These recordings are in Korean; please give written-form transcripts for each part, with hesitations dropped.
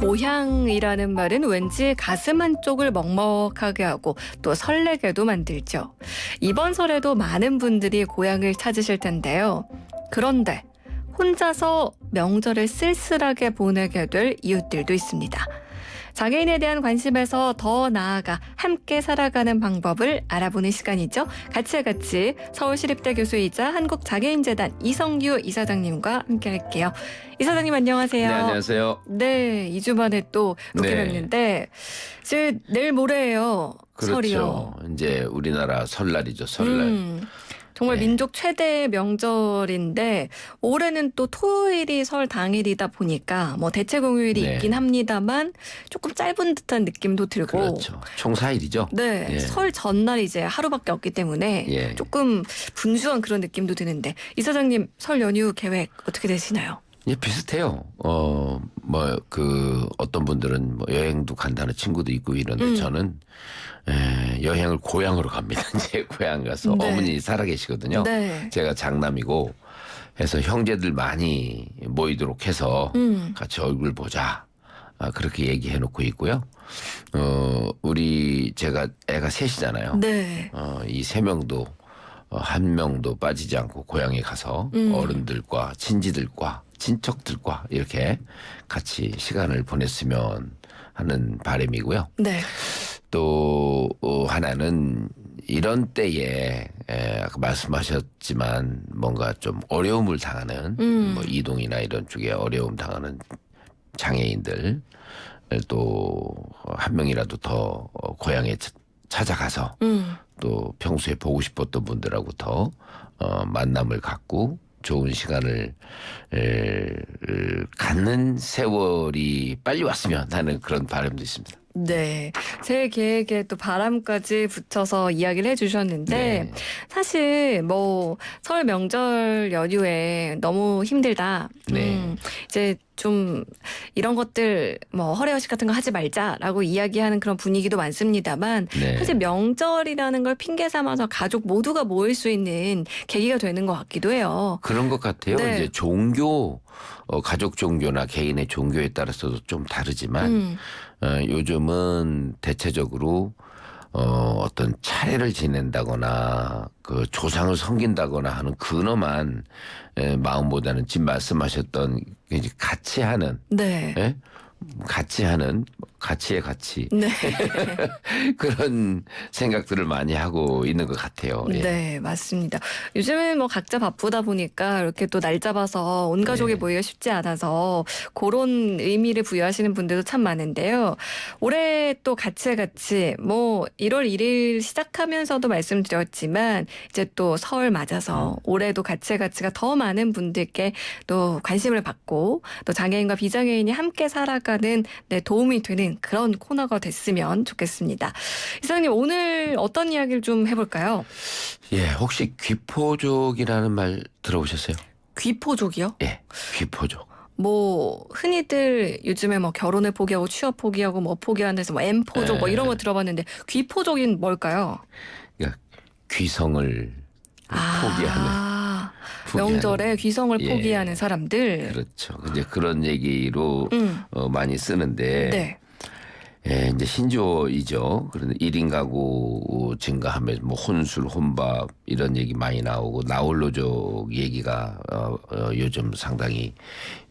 고향이라는 말은 왠지 가슴 한쪽을 먹먹하게 하고 또 설레게도 만들죠. 이번 설에도 많은 분들이 고향을 찾으실 텐데요. 그런데 혼자서 명절을 쓸쓸하게 보내게 될 이웃들도 있습니다. 장애인에 대한 관심에서 더 나아가 함께 살아가는 방법을 알아보는 시간이죠. 같이 서울시립대 교수이자 한국장애인재단 이성규 이사장님과 함께 할게요. 이사장님 안녕하세요. 네, 안녕하세요. 네, 2주 만에 또 이렇게 네. 뵙는데 이제 내일 모레예요. 그렇죠. 설이요. 이제 우리나라 설날이죠. 설날. 정말 네. 민족 최대 명절인데 올해는 또 토요일이 설 당일이다 보니까 뭐 대체 공휴일이 네. 있긴 합니다만 조금 짧은 듯한 느낌도 들고 그렇죠. 총 4일이죠. 네, 예. 설 전날 이제 하루밖에 없기 때문에 예. 조금 분주한 그런 느낌도 드는데 이사장님 설 연휴 계획 어떻게 되시나요? 예, 비슷해요. 어떤 분들은 뭐 여행도 간다는 친구도 있고 이런데 저는 여행을 고향으로 갑니다. 이제 고향 가서 네. 어머니 살아계시거든요. 네. 제가 장남이고 해서 형제들 많이 모이도록 해서 같이 얼굴 보자. 그렇게 얘기해 놓고 있고요. 제가 애가 셋이잖아요. 네. 이 세 명도 한 명도 빠지지 않고 고향에 가서 어른들과 친지들과 친척들과 이렇게 같이 시간을 보냈으면 하는 바람이고요. 네. 또 하나는 이런 때에 아까 말씀하셨지만 뭔가 좀 어려움을 당하는 뭐 이동이나 이런 쪽에 어려움 당하는 장애인들 또 한 명이라도 더 고향에 찾아가서 또 평소에 보고 싶었던 분들하고 더 만남을 갖고 좋은 시간을 갖는 세월이 빨리 왔으면 하는 그런 바람도 있습니다. 네. 제 계획에 또 바람까지 붙여서 이야기를 해주셨는데 네. 사실 뭐 설 명절 연휴에 너무 힘들다. 네. 이제 좀 이런 것들 뭐 허례허식 같은 거 하지 말자라고 이야기하는 그런 분위기도 많습니다만 네. 사실 명절이라는 걸 핑계 삼아서 가족 모두가 모일 수 있는 계기가 되는 것 같기도 해요. 그런 것 같아요. 네. 이제 종교, 가족 종교나 개인의 종교에 따라서도 좀 다르지만 요즘은 대체적으로 어떤 차례를 지낸다거나 그 조상을 섬긴다거나 하는 근엄한 마음보다는 지금 말씀하셨던 이제 같이 하는 네. 예? 같이 하는 가치의 가치 네. 그런 생각들을 많이 하고 있는 것 같아요. 예. 네, 맞습니다. 요즘은 뭐 각자 바쁘다 보니까 이렇게 또 날 잡아서 온 가족이 네. 모이기가 쉽지 않아서 그런 의미를 부여하시는 분들도 참 많은데요. 올해 또 같이 뭐 1월 1일 시작하면서도 말씀드렸지만 이제 또 설 맞아서 올해도 가치가 더 많은 분들께 또 관심을 받고 또 장애인과 비장애인이 함께 살아가는 도움이 되는 그런 코너가 됐으면 좋겠습니다. 이사장님 오늘 어떤 이야기를 좀 해볼까요? 예, 혹시 귀포족이라는 말 들어보셨어요? 귀포족이요? 예, 귀포족. 뭐 흔히들 요즘에 뭐 결혼을 포기하고 취업 포기하고 뭐 포기하는 데서 뭐 M포족 뭐 이런 거 들어봤는데 귀포족인 뭘까요? 그러니까 귀성을 포기하는. 명절에 귀성을 예. 포기하는 사람들. 그렇죠. 이제 그런 얘기로 많이 쓰는데 네. 예, 이제 신조어이죠. 그런데 1인 가구 증가하면서 뭐 혼술, 혼밥 이런 얘기 많이 나오고 나홀로족 얘기가 요즘 상당히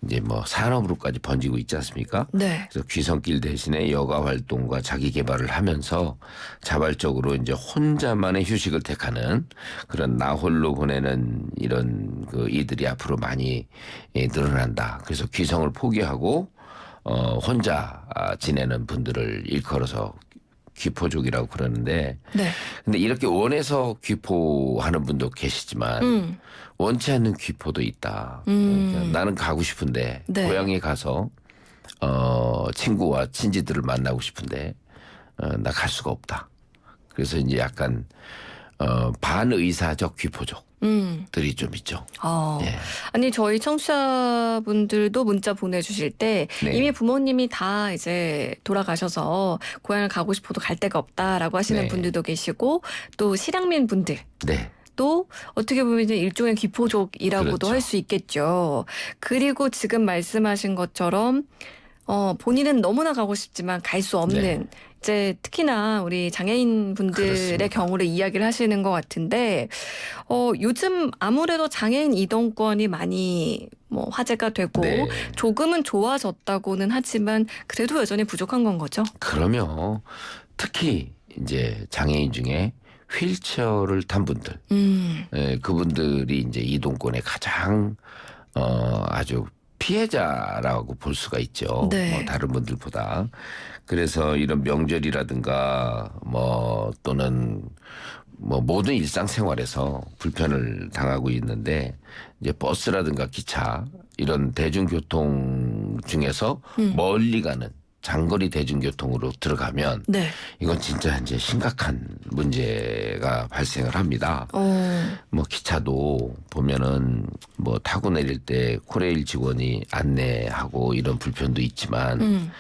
이제 뭐 산업으로까지 번지고 있지 않습니까? 네. 그래서 귀성길 대신에 여가 활동과 자기 개발을 하면서 자발적으로 이제 혼자만의 휴식을 택하는 그런 나홀로 보내는 이런 이들이 앞으로 많이 늘어난다. 그래서 귀성을 포기하고 혼자 지내는 분들을 일컬어서 귀포족이라고 그러는데 네. 근데 이렇게 원해서 귀포하는 분도 계시지만 원치 않는 귀포도 있다. 그러니까 나는 가고 싶은데 네. 고향에 가서 친구와 친지들을 만나고 싶은데 나 갈 수가 없다. 그래서 이제 약간 반의사적 귀포족. 들이 좀 있죠. 네. 아니 저희 청취자분들도 문자 보내주실 때 네. 이미 부모님이 다 이제 돌아가셔서 고향을 가고 싶어도 갈 데가 없다라고 하시는 네. 분들도 계시고 또 실향민 분들 네. 또 어떻게 보면 이제 일종의 귀포족이라고도 그렇죠. 할 수 있겠죠. 그리고 지금 말씀하신 것처럼 본인은 너무나 가고 싶지만 갈 수 없는 네. 이제 특히나 우리 장애인 분들의 그렇습니다. 경우를 이야기를 하시는 것 같은데 요즘 아무래도 장애인 이동권이 많이 뭐 화제가 되고 네. 조금은 좋아졌다고는 하지만 그래도 여전히 부족한 건 거죠. 그러면 특히 이제 장애인 중에 휠체어를 탄 분들, 그분들이 이제 이동권의 가장 아주 피해자라고 볼 수가 있죠. 네. 뭐 다른 분들보다. 그래서 이런 명절이라든가 뭐 또는 뭐 모든 일상생활에서 불편을 당하고 있는데 이제 버스라든가 기차 이런 대중교통 중에서 멀리 가는 장거리 대중교통으로 들어가면 네. 이건 진짜 이제 심각한 문제가 발생을 합니다. 뭐 기차도 보면은 뭐 타고 내릴 때 코레일 직원이 안내하고 이런 불편도 있지만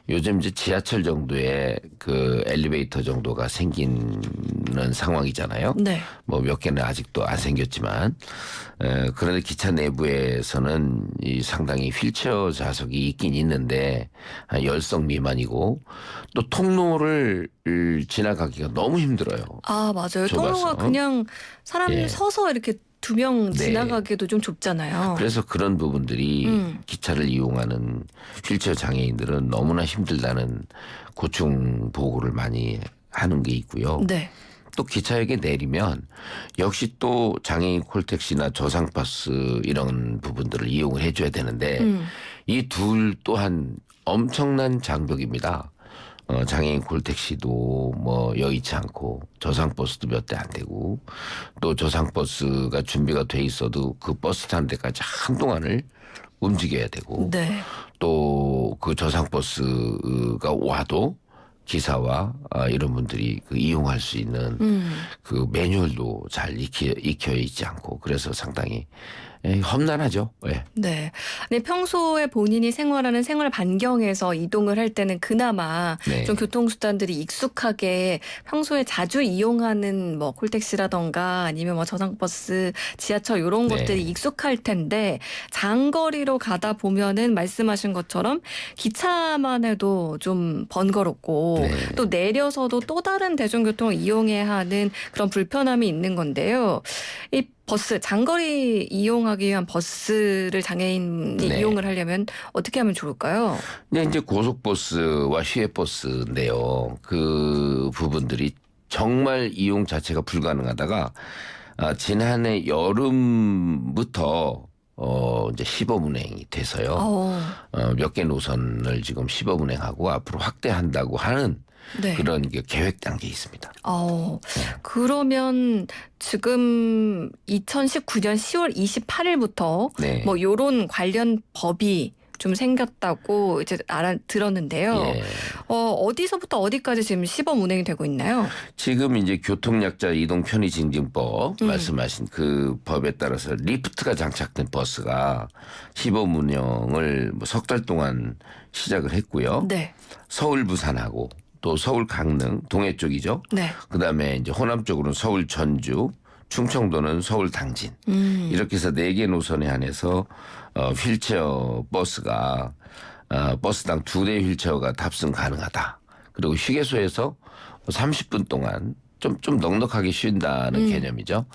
요즘 이제 지하철 정도의 그 엘리베이터 정도가 생기는 상황이잖아요. 네. 뭐 몇 개는 아직도 안 생겼지만 그런데 기차 내부에서는 이 상당히 휠체어 좌석이 있긴 있는데 한 10석 미만이고 또 통로를 지나가기가 너무 힘들어요. 아, 맞아요. 좁아서. 통로가 그냥 사람 예. 서서 이렇게 두 명 네. 지나가기도 좀 좁잖아요. 그래서 그런 부분들이 기차를 이용하는 휠체어 장애인들은 너무나 힘들다는 고충 보고를 많이 하는 게 있고요. 네. 또 기차역에 내리면 역시 또 장애인 콜택시나 저상버스 이런 부분들을 이용을 해줘야 되는데 이 둘 또한 엄청난 장벽입니다. 장애인 콜택시도 뭐 여의치 않고 저상버스도 몇 대 안 되고 또 저상버스가 준비가 돼 있어도 그 버스 타는 데까지 한동안을 움직여야 되고 네. 또 그 저상버스가 와도 기사와 이런 분들이 그 이용할 수 있는 그 매뉴얼도 잘 익혀 있지 않고 그래서 상당히 험난하죠. 예. 네. 아니, 평소에 본인이 생활하는 생활 반경에서 이동을 할 때는 그나마 네. 좀 교통수단들이 익숙하게 평소에 자주 이용하는 뭐 콜택시라던가 아니면 뭐 저상버스, 지하철 이런 네. 것들이 익숙할 텐데 장거리로 가다 보면은 말씀하신 것처럼 기차만 해도 좀 번거롭고 네. 또 내려서도 또 다른 대중교통을 이용해야 하는 그런 불편함이 있는 건데요. 이 버스, 장거리 이용하기 위한 버스를 장애인이 네. 이용을 하려면 어떻게 하면 좋을까요? 근데 이제 고속버스와 시외버스인데요. 그 부분들이 정말 이용 자체가 불가능하다가 지난해 여름부터 이제 시범 운행이 돼서요. 몇 개 노선을 지금 시범 운행하고 앞으로 확대한다고 하는 네. 그런 게 계획 단계에 있습니다. 그러면 지금 2019년 10월 28일부터 네. 뭐 요런 관련 법이 좀 생겼다고 이제 들었는데요. 예. 어디서부터 어디까지 지금 시범 운행이 되고 있나요? 지금 이제 교통약자 이동 편의 증진법 말씀하신 그 법에 따라서 리프트가 장착된 버스가 시범 운영을 뭐 석 달 동안 시작을 했고요. 네. 서울 부산하고 또 서울 강릉 동해 쪽이죠. 네. 그다음에 이제 호남 쪽으로는 서울 전주, 충청도는 서울 당진. 이렇게 해서 4개 노선에 한해서 휠체어 버스가 버스당 2대 휠체어가 탑승 가능하다. 그리고 휴게소에서 30분 동안 좀 넉넉하게 쉰다는 개념이죠.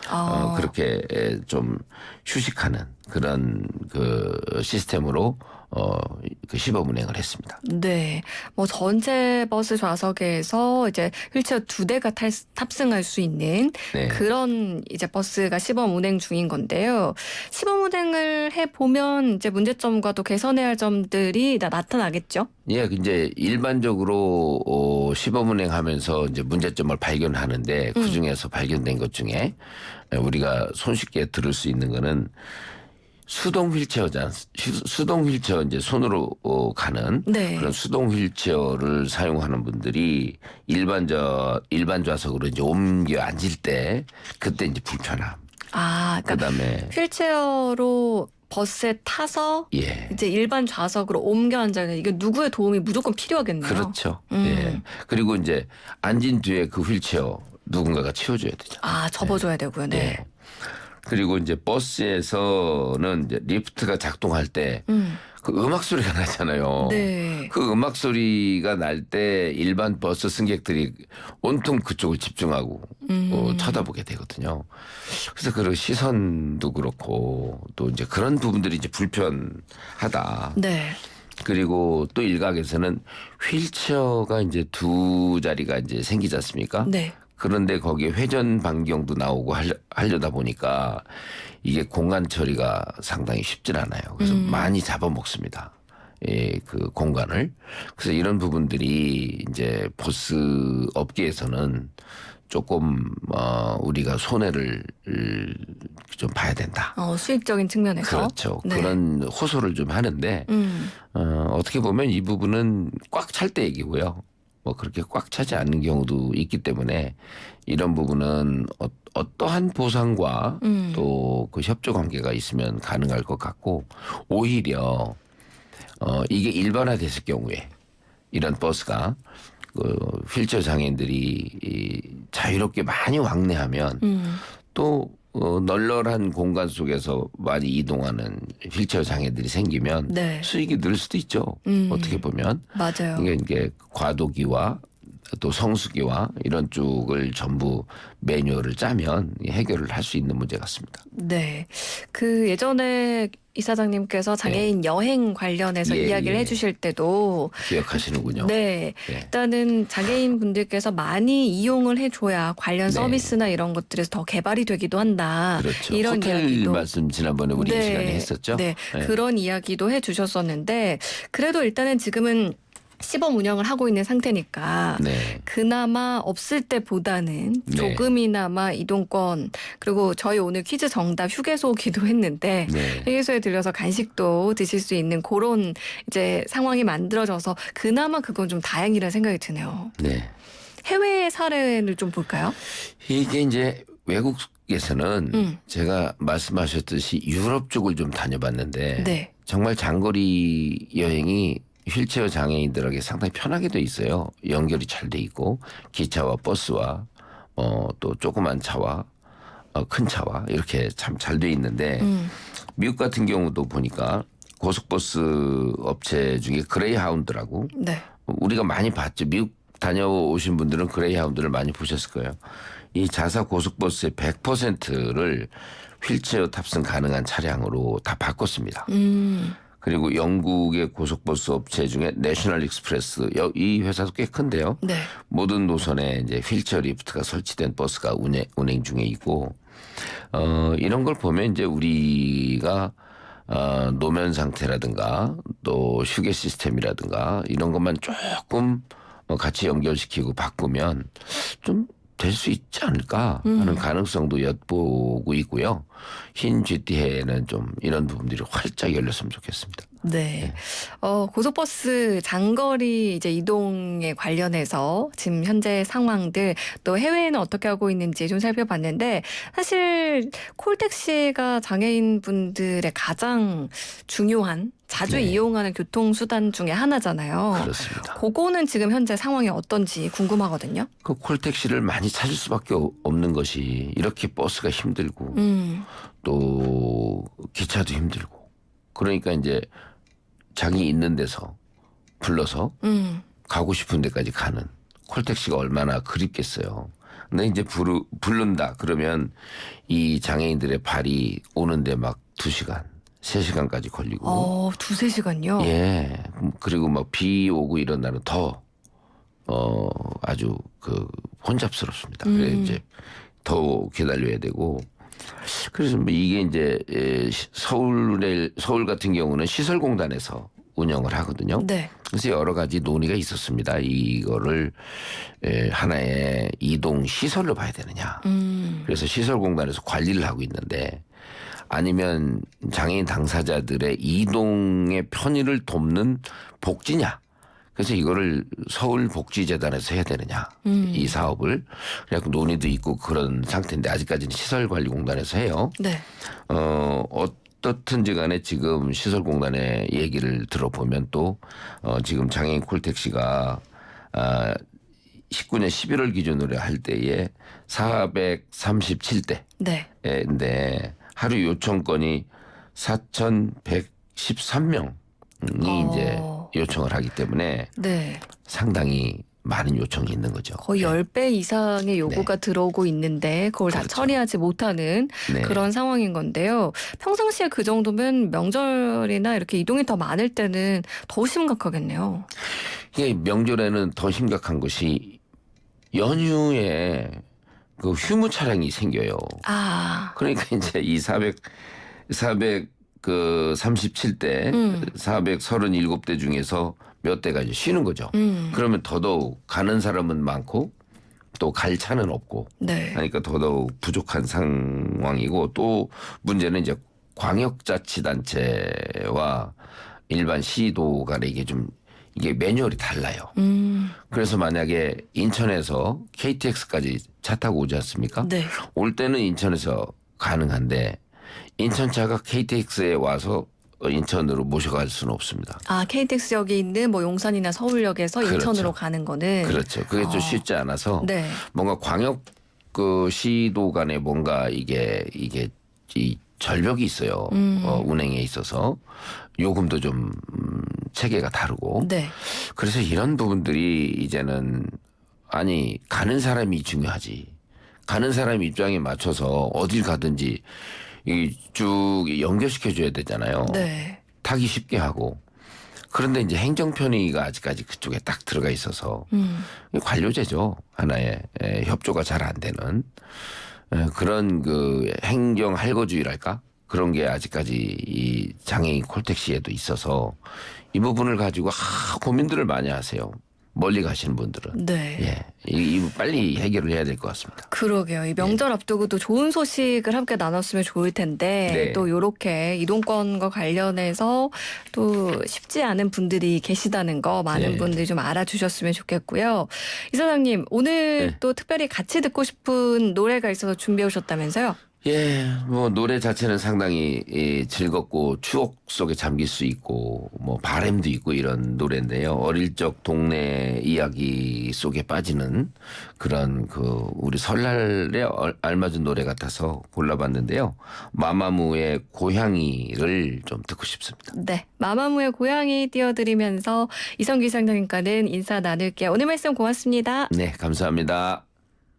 그렇게 좀 휴식하는 그런 그 시스템으로 그 시범 운행을 했습니다. 네. 뭐 전체 버스 좌석에서 이제 휠체어 2대가 탑승할 수 있는 네. 그런 이제 버스가 시범 운행 중인 건데요. 시범 운행을 해 보면 이제 문제점과 또 개선해야 할 점들이 나타나겠죠. 예, 이제 일반적으로 시범 운행하면서 이제 문제점을 발견하는데 그 중에서 발견된 것 중에 우리가 손쉽게 들을 수 있는 거는 수동 휠체어잖아. 수동 휠체어 이제 손으로 가는 네. 그런 수동 휠체어를 사용하는 분들이 일반 좌석으로 이제 옮겨 앉을 때 그때 이제 불편함. 그러니까 그다음에 휠체어로 버스에 타서 예. 이제 일반 좌석으로 옮겨 앉아는 이게 누구의 도움이 무조건 필요하겠네요. 그렇죠. 예. 그리고 이제 앉은 뒤에 그 휠체어 누군가가 치워줘야 되죠. 접어줘야 되고요. 네. 예. 그리고 이제 버스에서는 이제 리프트가 작동할 때 그 음악 소리가 나잖아요. 네. 그 음악 소리가 날 때 일반 버스 승객들이 온통 그쪽을 집중하고 쳐다보게 되거든요. 그래서 그 시선도 그렇고 또 이제 그런 부분들이 이제 불편하다. 네. 그리고 또 일각에서는 휠체어가 이제 두 자리가 이제 생기지 않습니까? 네. 그런데 거기에 회전 반경도 나오고 하려다 보니까 이게 공간 처리가 상당히 쉽질 않아요. 그래서 많이 잡아먹습니다. 예, 그 공간을. 그래서 이런 부분들이 이제 버스 업계에서는 조금 우리가 손해를 좀 봐야 된다. 수익적인 측면에서. 그렇죠. 네. 그런 호소를 좀 하는데 어떻게 보면 이 부분은 꽉 찰 때 얘기고요. 뭐 그렇게 꽉 차지 않는 경우도 있기 때문에 이런 부분은 어떠한 보상과 또 그 협조 관계가 있으면 가능할 것 같고 오히려 이게 일반화됐을 경우에 이런 버스가 그 휠체어 장애인들이 자유롭게 많이 왕래하면 또 널널한 공간 속에서 많이 이동하는 휠체어 장애들이 생기면 네. 수익이 늘 수도 있죠. 어떻게 보면. 맞아요. 이게 과도기와 또 성수기와 이런 쪽을 전부 매뉴얼을 짜면 해결을 할 수 있는 문제 같습니다. 네. 그 예전에 이사장님께서 장애인 여행 관련해서 예, 이야기를 예. 해주실 때도 기억하시는군요. 네. 예. 일단은 장애인 분들께서 많이 이용을 해줘야 관련 네. 서비스나 이런 것들에서 더 개발이 되기도 한다. 그렇죠. 이런 호텔 이야기도 말씀 지난번에 우리 이 시간에 했었죠. 네. 네. 그런 이야기도 해주셨었는데 그래도 일단은 지금은 시범 운영을 하고 있는 상태니까 네. 그나마 없을 때보다는 네. 조금이나마 이동권 그리고 저희 오늘 퀴즈 정답 휴게소기도 했는데 네. 휴게소에 들려서 간식도 드실 수 있는 그런 이제 상황이 만들어져서 그나마 그건 좀 다행이라는 생각이 드네요. 네. 해외 사례를 좀 볼까요? 이게 이제 외국에서는 제가 말씀하셨듯이 유럽 쪽을 좀 다녀봤는데 네. 정말 장거리 여행이 휠체어 장애인들에게 상당히 편하게 돼 있어요. 연결이 잘 돼 있고 기차와 버스와 또 조그만 차와 큰 차와 이렇게 참 잘 돼 있는데 미국 같은 경우도 보니까 고속버스 업체 중에 그레이하운드라고 네. 우리가 많이 봤죠. 미국 다녀오신 분들은 그레이하운드를 많이 보셨을 거예요. 이 자사 고속버스의 100%를 휠체어 탑승 가능한 차량으로 다 바꿨습니다. 그리고 영국의 고속버스 업체 중에 내셔널 익스프레스 이 회사도 꽤 큰데요. 네. 모든 노선에 이제 휠체어 리프트가 설치된 버스가 운행 중에 있고 이런 걸 보면 이제 우리가 노면 상태라든가 또 휴게 시스템이라든가 이런 것만 조금 같이 연결시키고 바꾸면 좀 될 수 있지 않을까 하는 가능성도 엿보고 있고요. 흰 GT에는 좀 이런 부분들이 활짝 열렸으면 좋겠습니다. 네. 고속버스 장거리 이제 이동에 관련해서 지금 현재 상황들 또 해외에는 어떻게 하고 있는지 좀 살펴봤는데 사실 콜택시가 장애인 분들의 가장 중요한 자주 네. 이용하는 교통수단 중에 하나잖아요. 그렇습니다. 그거는 지금 현재 상황이 어떤지 궁금하거든요. 그 콜택시를 많이 찾을 수밖에 없는 것이 이렇게 버스가 힘들고 또 기차도 힘들고 그러니까 이제 자기 있는 데서 불러서 가고 싶은 데까지 가는 콜택시가 얼마나 그립겠어요. 근데 이제 부른다 그러면 이 장애인들의 발이 오는데 막 2시간, 3시간까지 걸리고 2-3시간요? 예. 그리고 막 비 오고 이런 날은 더 아주 그 혼잡스럽습니다. 그래 이제 더 기다려야 되고 그래서 뭐 이게 이제 서울 같은 경우는 시설공단에서 운영을 하거든요. 네. 그래서 여러 가지 논의가 있었습니다. 이거를 하나의 이동 시설로 봐야 되느냐. 그래서 시설공단에서 관리를 하고 있는데 아니면 장애인 당사자들의 이동의 편의를 돕는 복지냐. 그래서 이거를 서울복지재단에서 해야 되느냐. 이 사업을. 그래서 논의도 있고 그런 상태인데 아직까지는 시설관리공단에서 해요. 네. 어떻든지 간에 지금 시설공단의 얘기를 들어보면 또 지금 장애인 콜택시가 19년 11월 기준으로 할 때에 437대. 네. 인데 하루 요청건이 4,113명 이제 요청을 하기 때문에 네. 상당히 많은 요청이 있는 거죠. 거의 10배 이상의 요구가 들어오고 있는데 그걸 다 그렇죠. 처리하지 못하는 네. 그런 상황인 건데요. 평상시에 그 정도면 명절이나 이렇게 이동이 더 많을 때는 더 심각하겠네요. 이게 명절에는 더 심각한 것이 연휴에 그 휴무 차량이 생겨요. 아, 그러니까 이제 이 37대, 437대 중에서 몇 대가 이제 쉬는 거죠. 그러면 더더욱 가는 사람은 많고 또 갈 차는 없고 네. 하니까 더더욱 부족한 상황이고, 또 문제는 이제 광역자치단체와 일반 시도 간에 이게 매뉴얼이 달라요. 그래서 만약에 인천에서 KTX까지 차 타고 오지 않습니까? 네. 올 때는 인천에서 가능한데 인천차가 KTX에 와서 인천으로 모셔갈 수는 없습니다. 아, KTX역이 있는 뭐 용산이나 서울역에서 그렇죠. 인천으로 가는 거는 그렇죠. 그게 좀 쉽지 않아서 네. 뭔가 광역 그 시도 간에 뭔가 이게 이 절벽이 있어요. 운행에 있어서 요금도 좀 체계가 다르고. 네. 그래서 이런 부분들이 이제는 아니 가는 사람이 중요하지. 가는 사람 입장에 맞춰서 어딜 가든지 쭉 연결시켜 줘야 되잖아요. 네. 타기 쉽게 하고. 그런데 이제 행정편의가 아직까지 그쪽에 딱 들어가 있어서 관료제죠. 하나의 협조가 잘 안 되는 그런 그 행정 할거주의랄까? 그런 게 아직까지 이 장애인 콜택시에도 있어서 이 부분을 가지고 고민들을 많이 하세요. 멀리 가시는 분들은. 네. 예. 이 빨리 해결을 해야 될 것 같습니다. 그러게요. 이 명절 앞두고 또 좋은 소식을 함께 나눴으면 좋을 텐데 네. 또 이렇게 이동권과 관련해서 또 쉽지 않은 분들이 계시다는 거 많은 네. 분들이 좀 알아주셨으면 좋겠고요. 이사장님 오늘 네. 또 특별히 같이 듣고 싶은 노래가 있어서 준비해 오셨다면서요? 예, 뭐 노래 자체는 상당히 즐겁고 추억 속에 잠길 수 있고 뭐 바램도 있고 이런 노래인데요. 어릴 적 동네 이야기 속에 빠지는 그런 그 우리 설날에 알맞은 노래 같아서 골라봤는데요. 마마무의 고향이를 좀 듣고 싶습니다. 네. 마마무의 고양이 띄워드리면서 이성규 이사장님과는 인사 나눌게요. 오늘 말씀 고맙습니다. 네, 감사합니다.